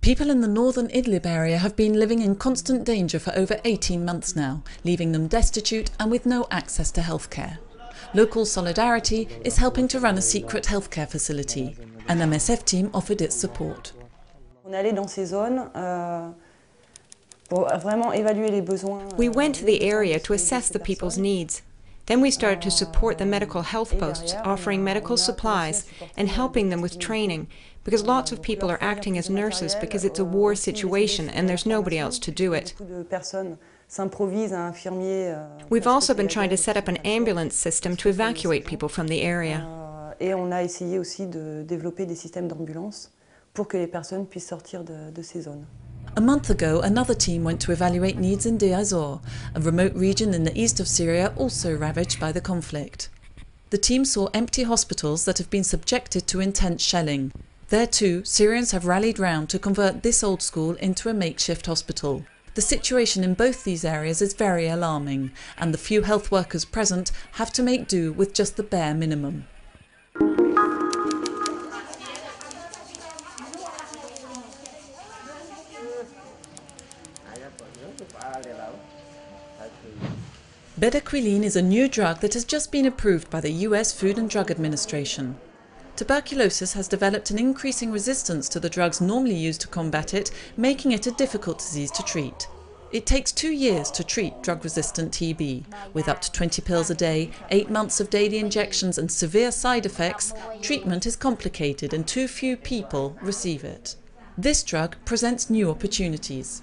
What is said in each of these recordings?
People in the northern Idlib area have been living in constant danger for over 18 months now, leaving them destitute and with no access to healthcare. Local solidarity is helping to run a secret healthcare facility. An MSF team offered its support. We went to the area to assess the people's needs. Then we started to support the medical health posts, offering medical supplies and helping them with training, because lots of people are acting as nurses because it's a war situation and there's nobody else to do it. We've also been trying to set up an ambulance system to evacuate people from the area. A month ago, another team went to evaluate needs in Deir ez-Zor, a remote region in the east of Syria also ravaged by the conflict. The team saw empty hospitals that have been subjected to intense shelling. There too, Syrians have rallied round to convert this old school into a makeshift hospital. The situation in both these areas is very alarming, and the few health workers present have to make do with just the bare minimum. Bedaquiline is a new drug that has just been approved by the US Food and Drug Administration. Tuberculosis has developed an increasing resistance to the drugs normally used to combat it, making it a difficult disease to treat. It takes 2 years to treat drug-resistant TB. With up to 20 pills a day, 8 months of daily injections and severe side effects, treatment is complicated and too few people receive it. This drug presents new opportunities.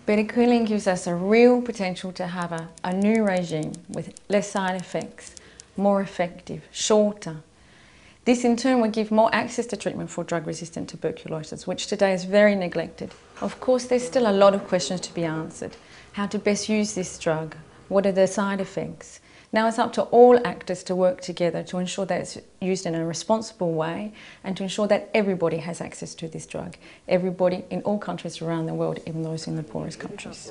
Bedaquiline gives us a real potential to have a new regime with less side effects, more effective, shorter. This in turn will give more access to treatment for drug-resistant tuberculosis, which today is very neglected. Of course, there's still a lot of questions to be answered. How to best use this drug? What are the side effects? Now it's up to all actors to work together to ensure that it's used in a responsible way and to ensure that everybody has access to this drug. Everybody in all countries around the world, even those in the poorest countries.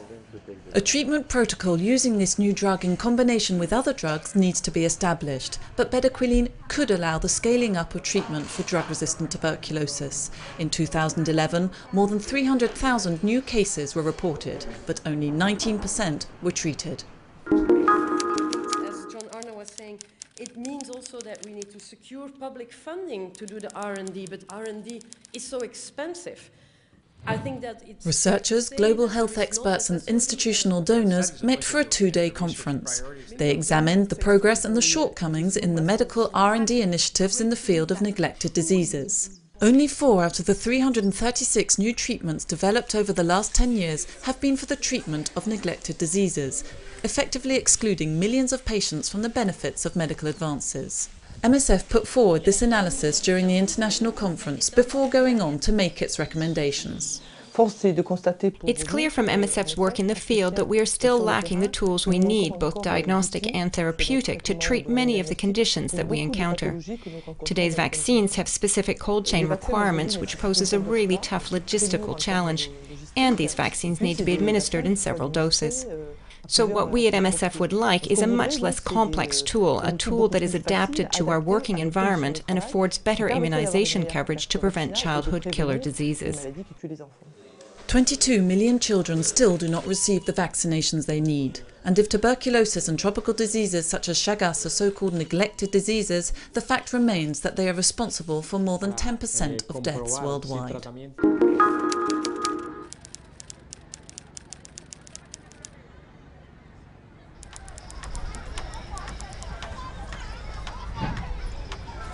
A treatment protocol using this new drug in combination with other drugs needs to be established, but bedaquiline could allow the scaling up of treatment for drug-resistant tuberculosis. In 2011, more than 300,000 new cases were reported, but only 19% were treated. Saying it means also that we need to secure public funding to do the R&D, but R&D is so expensive. I think that it's researchers, global health experts and institutional donors met for a 2-day conference. They examined the progress and the shortcomings in the medical R&D initiatives in the field of neglected diseases. Only 4 out of the 336 new treatments developed over the last 10 years have been for the treatment of neglected diseases, effectively excluding millions of patients from the benefits of medical advances. MSF put forward this analysis during the international conference before going on to make its recommendations. It's clear from MSF's work in the field that we are still lacking the tools we need, both diagnostic and therapeutic, to treat many of the conditions that we encounter. Today's vaccines have specific cold chain requirements, which poses a really tough logistical challenge, and these vaccines need to be administered in several doses. So what we at MSF would like is a much less complex tool, a tool that is adapted to our working environment and affords better immunization coverage to prevent childhood killer diseases. 22 million children still do not receive the vaccinations they need. And if tuberculosis and tropical diseases such as Chagas are so-called neglected diseases, the fact remains that they are responsible for more than 10% of deaths worldwide.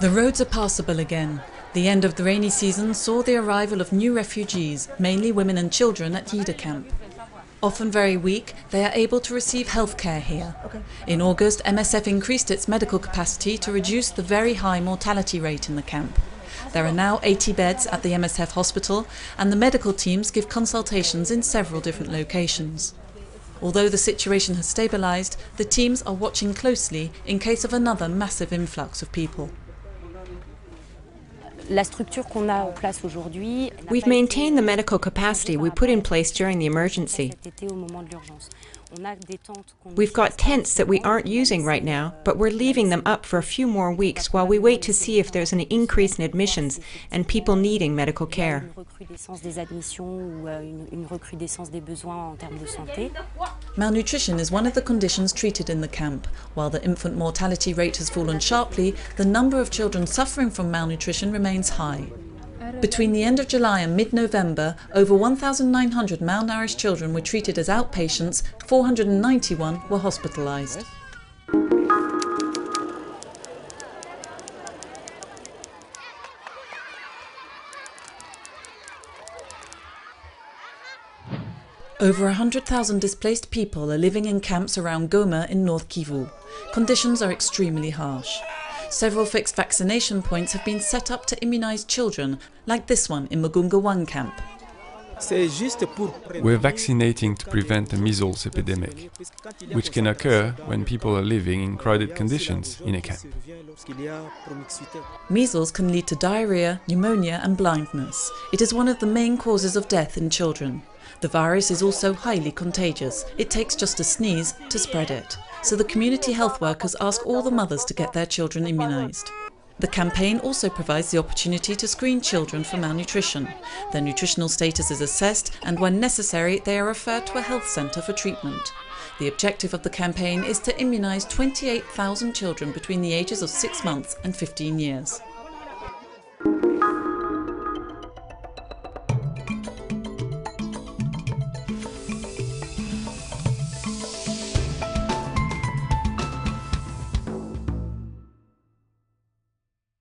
The roads are passable again. The end of the rainy season saw the arrival of new refugees, mainly women and children at Yida camp. Often very weak, they are able to receive healthcare here. In August, MSF increased its medical capacity to reduce the very high mortality rate in the camp. There are now 80 beds at the MSF hospital, and the medical teams give consultations in several different locations. Although the situation has stabilised, the teams are watching closely in case of another massive influx of people. We've maintained the medical capacity we put in place during the emergency. We've got tents that we aren't using right now, but we're leaving them up for a few more weeks while we wait to see if there's an increase in admissions and people needing medical care. Malnutrition is one of the conditions treated in the camp. While the infant mortality rate has fallen sharply, the number of children suffering from malnutrition remains high. Between the end of July and mid-November, over 1,900 malnourished children were treated as outpatients, 491 were hospitalised. Over 100,000 displaced people are living in camps around Goma in North Kivu. Conditions are extremely harsh. Several fixed vaccination points have been set up to immunise children, like this one in Mugunga 1 camp. We're vaccinating to prevent the measles epidemic, which can occur when people are living in crowded conditions in a camp. Measles can lead to diarrhoea, pneumonia and blindness. It is one of the main causes of death in children. The virus is also highly contagious. It takes just a sneeze to spread it. So the community health workers ask all the mothers to get their children immunised. The campaign also provides the opportunity to screen children for malnutrition. Their nutritional status is assessed and when necessary they are referred to a health centre for treatment. The objective of the campaign is to immunise 28,000 children between the ages of 6 months and 15 years.